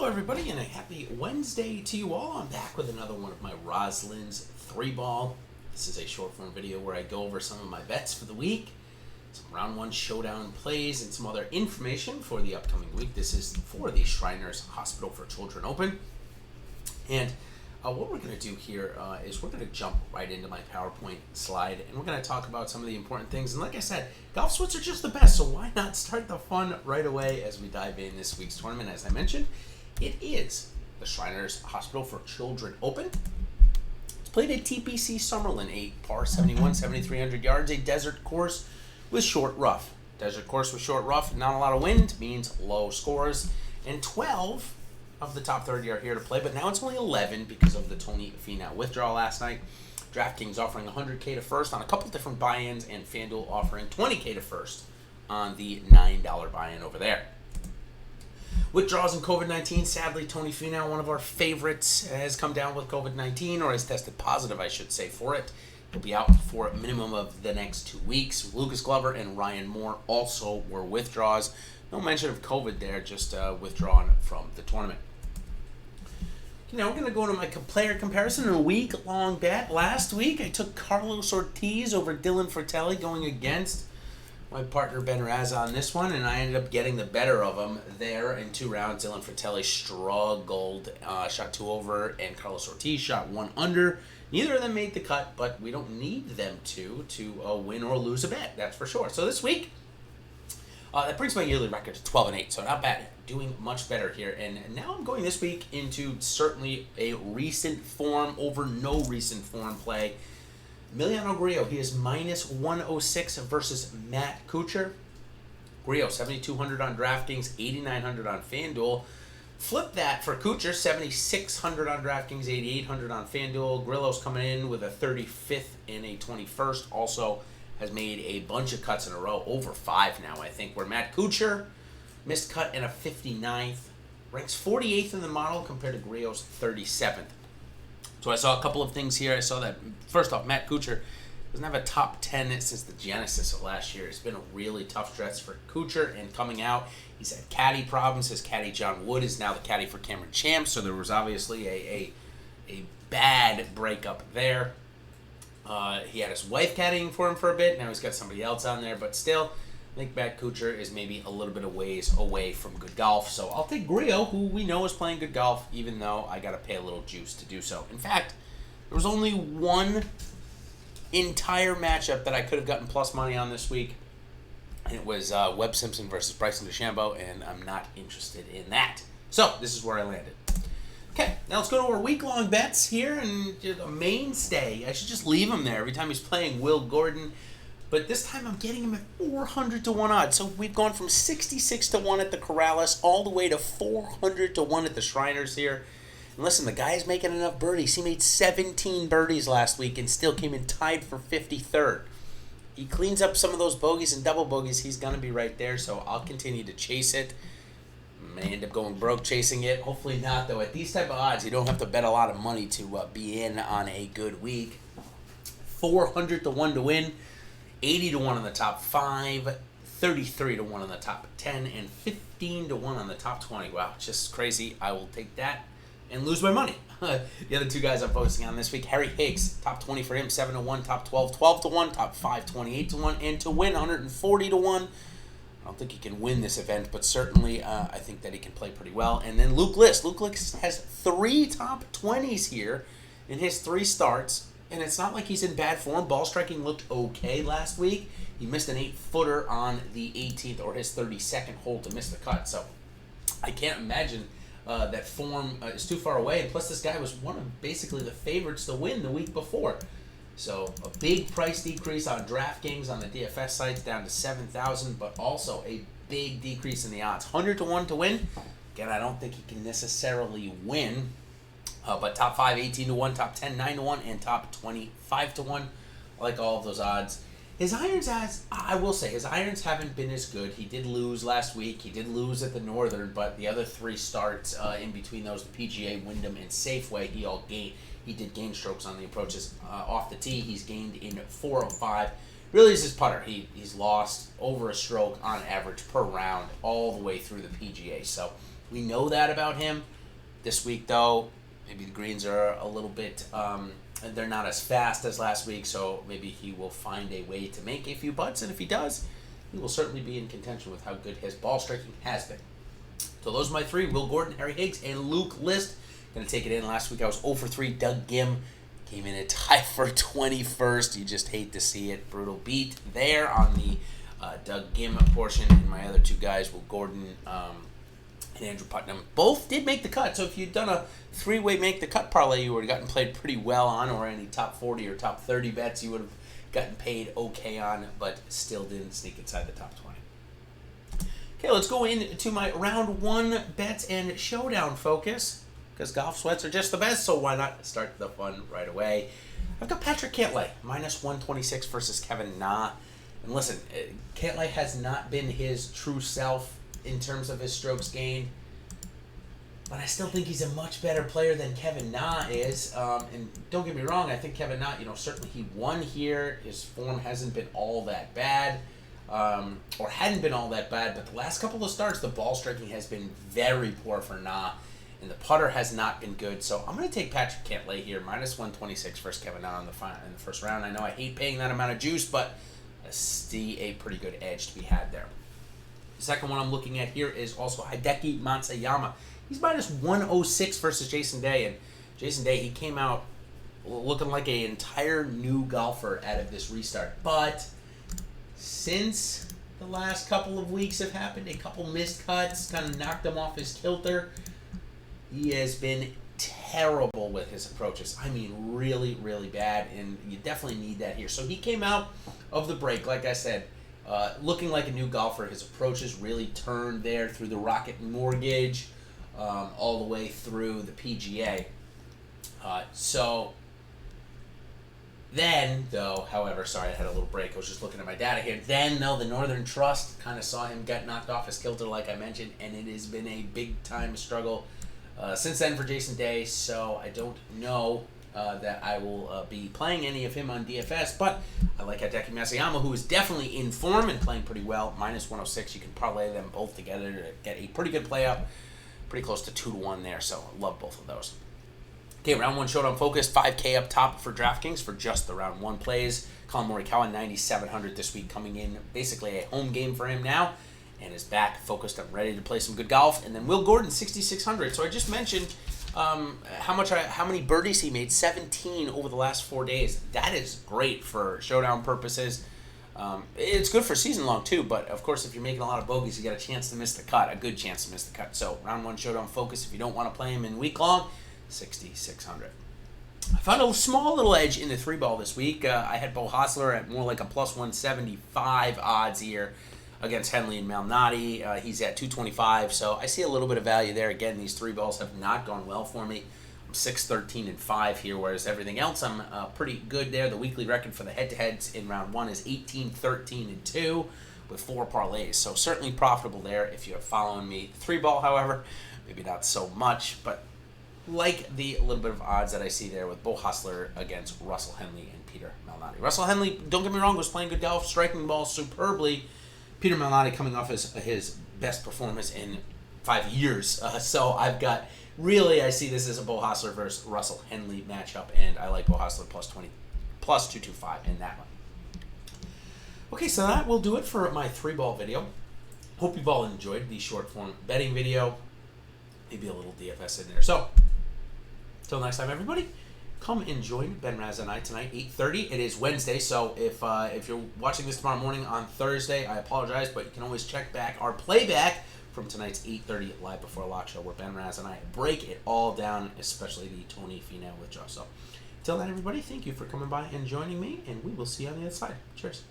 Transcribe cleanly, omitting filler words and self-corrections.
Hello everybody and a happy Wednesday to you all. I'm back with another one of my Rouslin's 3-ball. This is a short form video where I go over some of my bets for the week, some round 1 showdown plays, and some other information for the upcoming week. This is for the Shriners Hospital for Children Open. And what we're going to do here is we're going to jump right into my PowerPoint slide, and we're going to talk about some of the important things. And like I said, golf sweats are just the best, so why not start the fun right away as we dive in this week's tournament. As I mentioned, it is the Shriners Hospital for Children Open. It's played at TPC Summerlin, a par 71, 7,300 yards, a desert course with short rough. Desert course with short rough, not a lot of wind, means low scores, and 12 of the top 30 are here to play, but now it's only 11 because of the Tony Finau withdrawal last night. DraftKings offering $100K to first on a couple different buy-ins, and FanDuel offering $20K to first on the $9 buy-in over there. Withdrawals in COVID-19, sadly, Tony Finau, one of our favorites, has come down with COVID-19, or has tested positive, I should say, for it. He'll be out for a minimum of the next 2 weeks. Lucas Glover and Ryan Moore also were withdrawals. No mention of COVID there, just withdrawn from the tournament. Now we're going to go into my player comparison in a week-long bet. Last week, I took Carlos Ortiz over Dylan Fratelli, going against my partner Ben Raza on this one, and I ended up getting the better of him there in 2 rounds. Dylan Fratelli struggled, shot 2 over, and Carlos Ortiz shot 1 under. Neither of them made the cut, but we don't need them to win or lose a bet, that's for sure. So this week, that brings my yearly record to 12-8, so not bad. Doing much better here. And now I'm going this week into certainly a recent form over no recent form play. Emiliano Grillo, he is minus 106 versus Matt Kuchar. Grillo, 7,200 on DraftKings, 8,900 on FanDuel. Flip that for Kuchar, 7,600 on DraftKings, 8,800 on FanDuel. Grillo's coming in with a 35th and a 21st. Also has made a bunch of cuts in a row, over 5 now, I think, where Matt Kuchar missed cut in a 59th, ranks 48th in the model compared to Grillo's 37th. So I saw a couple of things here. I saw that, first off, Matt Kuchar doesn't have a top 10 since the genesis of last year. It's been a really tough stretch for Kuchar, and coming out, he's had caddy problems. His caddy, John Wood, is now the caddy for Cameron Champ, so there was obviously a bad breakup there. He had his wife caddying for him for a bit. Now he's got somebody else on there, but still, I think Matt Kuchar is maybe a little bit of ways away from good golf. So I'll take Grillo, who we know is playing good golf, even though I got to pay a little juice to do so. In fact, there was only one entire matchup that I could have gotten plus money on this week, and it was Webb Simpson versus Bryson DeChambeau, and I'm not interested in that. So this is where I landed. Okay, now let's go to our week-long bets here, and a mainstay. I should just leave him there every time he's playing, Will Gordon. But this time I'm getting him at 400 to 1 odds. So we've gone from 66 to 1 at the Corrales all the way to 400 to 1 at the Shriners here. And listen, the guy is making enough birdies. He made 17 birdies last week and still came in tied for 53rd. He cleans up some of those bogeys and double bogeys. He's going to be right there, so I'll continue to chase it. May end up going broke chasing it. Hopefully not, though. At these type of odds, you don't have to bet a lot of money to be in on a good week. 400 to 1 to win. 80 to 1 on the top 5, 33 to 1 on the top 10, and 15 to 1 on the top 20. Wow, just crazy. I will take that and lose my money. The other 2 guys I'm focusing on this week, Harry Higgs, top 20 for him, 7 to 1, top 12, 12 to 1, top 5, 28 to 1, and to win 140 to 1. I don't think he can win this event, but certainly I think that he can play pretty well. And then Luke List. Luke List has 3 top 20s here in his 3 starts. And it's not like he's in bad form. Ball striking looked okay last week. He missed an 8-footer on the 18th or his 32nd hole to miss the cut. So I can't imagine that form is too far away. And plus, this guy was one of basically the favorites to win the week before. So a big price decrease on DraftKings on the DFS sites down to 7,000, but also a big decrease in the odds. 100 to 1 to win. Again, I don't think he can necessarily win. But top 5, 18 to 1, top 10, 9 to 1, and top 25 to 1. I like all of those odds. His irons, I will say, his irons haven't been as good. He did lose last week. He did lose at the Northern, but the other 3 starts in between those, the PGA, Wyndham, and Safeway, he did gain strokes on the approaches off the tee. He's gained in 4 of 5. Really is his putter. He's lost over a stroke on average per round all the way through the PGA. So we know that about him. This week, though, maybe the greens are a little bit, they're not as fast as last week, so maybe he will find a way to make a few putts, and if he does, he will certainly be in contention with how good his ball striking has been. So those are my three: Will Gordon, Harry Higgs, and Luke List. Going to take it in. Last week I was 0 for 3. Doug Gim came in a tie for 21st. You just hate to see it. Brutal beat there on the Doug Gim portion. And my other two guys, Will Gordon and Andrew Putnam, both did make the cut. So if you'd done a three-way make the cut parlay, you would have gotten played pretty well on, or any top 40 or top 30 bets you would have gotten paid okay on, but still didn't sneak inside the top 20. Okay, let's go into my round one bets and showdown focus, because golf sweats are just the best, so why not start the fun right away? I've got Patrick Cantlay, minus 126 versus Kevin Na. And listen, Cantlay has not been his true self in terms of his strokes gained, but I still think he's a much better player than Kevin Na is. And don't get me wrong, I think Kevin Na, certainly he won here. His form hasn't been all that bad, or hadn't been all that bad, but the last couple of starts, the ball striking has been very poor for Na, and the putter has not been good. So I'm going to take Patrick Cantlay here, minus 126 versus Kevin Na in the first round. I know I hate paying that amount of juice, but I see a pretty good edge to be had there. The second one I'm looking at here is also Hideki Matsuyama. He's minus 106 versus Jason Day, and Jason Day, he came out looking like an entire new golfer out of this restart. But since the last couple of weeks have happened, a couple missed cuts kind of knocked him off his kilter. He has been terrible with his approaches. I mean, really, really bad, and you definitely need that here. So he came out of the break, like I said, looking like a new golfer. His approaches really turned there through the Rocket Mortgage, all the way through the PGA. So then, though, however, sorry, I had a little break. I was just looking at my data here. Then, though, the Northern Trust kind of saw him get knocked off his kilter, like I mentioned, and it has been a big-time struggle since then for Jason Day. So I don't know that I will be playing any of him on DFS, but I like Hideki Matsuyama, who is definitely in form and playing pretty well. Minus 106, you can parlay them both together to get a pretty good play up. Pretty close to 2-1 there, so I love both of those. Okay, round one showdown focus, 5K up top for DraftKings for just the round one plays. Colin Morikawa, 9,700 this week, coming in basically a home game for him now, and is back focused and ready to play some good golf. And then Will Gordon, 6,600. So I just mentioned how many birdies he made, 17 over the last 4 days. That is great for showdown purposes. It's good for season long too, but of course if you're making a lot of bogeys, you got a chance to miss the cut, a good chance to miss the cut. So round one showdown focus, if you don't want to play him in week long, 6,600. I found a small little edge in the 3-ball this week. I had Beau Hossler at more like a plus 175 odds here against Henley and Malnati. He's at 225, so I see a little bit of value there. Again, these 3-balls have not gone well for me. I'm 6-13-5 here, whereas everything else I'm pretty good there. The weekly record for the head-to-heads in round one is 18-13-2 with 4 parlays, so certainly profitable there if you're following me. 3-ball, however, maybe not so much, but like the little bit of odds that I see there with Beau Hossler against Russell Henley and Peter Malnati. Russell Henley, don't get me wrong, was playing good golf, striking the ball superbly. Peter Malnati coming off his best performance in 5 years. So I've got, really, I see this as a Beau Hossler versus Russell Henley matchup, and I like Beau Hossler plus 225 in that one. Okay, so that will do it for my 3-ball video. Hope you've all enjoyed the short form betting video. Maybe a little DFS in there. So, till next time, everybody, come and join Ben Raz and I tonight, 8:30. It is Wednesday, so if you're watching this tomorrow morning on Thursday, I apologize, but you can always check back our playback from tonight's 8:30 Live Before Lock show, where Ben Raz and I break it all down, especially the Tony Finau withdrawal. So, till then, everybody, thank you for coming by and joining me, and we will see you on the other side. Cheers.